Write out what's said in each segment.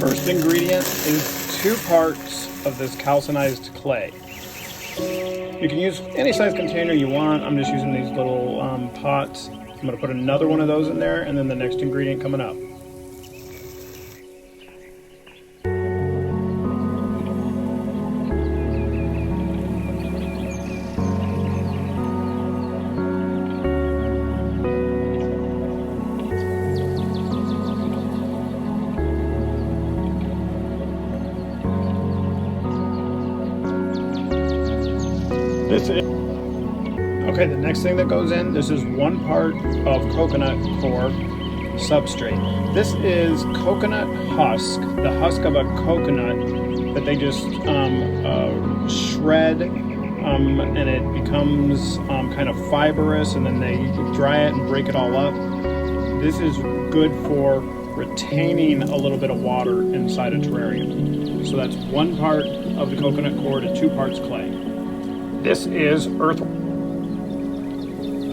First ingredient is 2 parts of this calcinized clay. You can use any size container you want. I'm just using these little pots. I'm going to put another one of those in there, and then the next ingredient coming up. Okay, the next thing that goes in, this is 1 part of coconut core substrate. This is coconut husk, the husk of a coconut that they just shred, and it becomes kind of fibrous, and then they dry it and break it all up. This is good for retaining a little bit of water inside a terrarium. So that's 1 part of the coconut core to 2 parts clay. This is earth.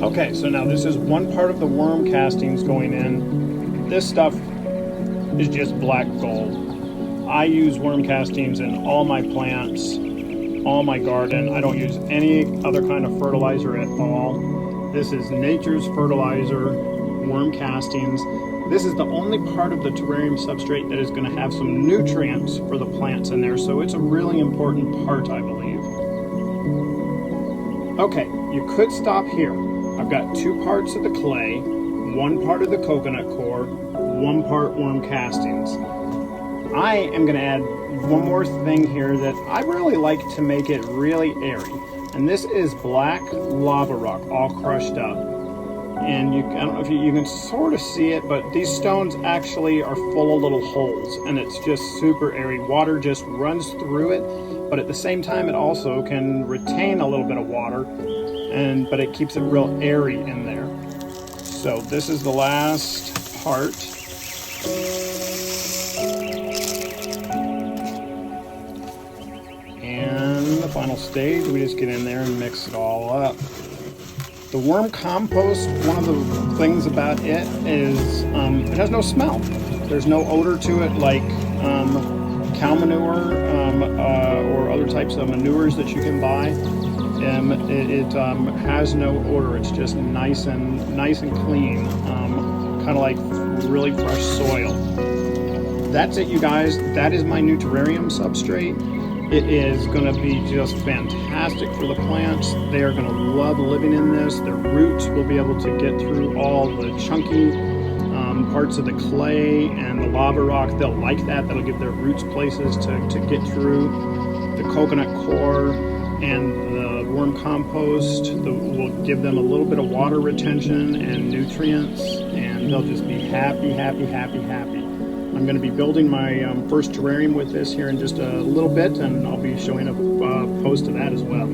Okay, so now this is 1 part of the worm castings going in. This stuff is just black gold. I use worm castings in all my plants, all my garden. I don't use any other kind of fertilizer at all. This is nature's fertilizer, worm castings. This is the only part of the terrarium substrate that is going to have some nutrients for the plants in there, so it's a really important part, I believe. Okay, you could stop here. I've got 2 parts of the clay, 1 part of the coconut core, 1 part worm castings. I am going to add one more thing here that I really like to make it really airy. And this is black lava rock, all crushed up. And I don't know if you can sort of see it, but these stones actually are full of little holes, and it's just super airy. Water just runs through it, but at the same time it also can retain a little bit of water, but it keeps it real airy in there. So this is the last part. And the final stage, we just get in there and mix it all up. The worm compost, one of the things about it is it has no smell. There's no odor to it like cow manure or other types of manures that you can buy. It has no odor. It's just nice and clean, kind of like really fresh soil. That's it, you guys. That is my new terrarium substrate. It is going to be just fantastic for the plants. They are going to love living in this. Their roots will be able to get through all the chunky parts of the clay and the lava rock. They'll like that. That'll give their roots places to get through. The coconut core and the worm compost will give them a little bit of water retention and nutrients, and they'll just be happy, happy, happy, happy. I'm going to be building my first terrarium with this here in just a little bit, and I'll be showing a post of that as well.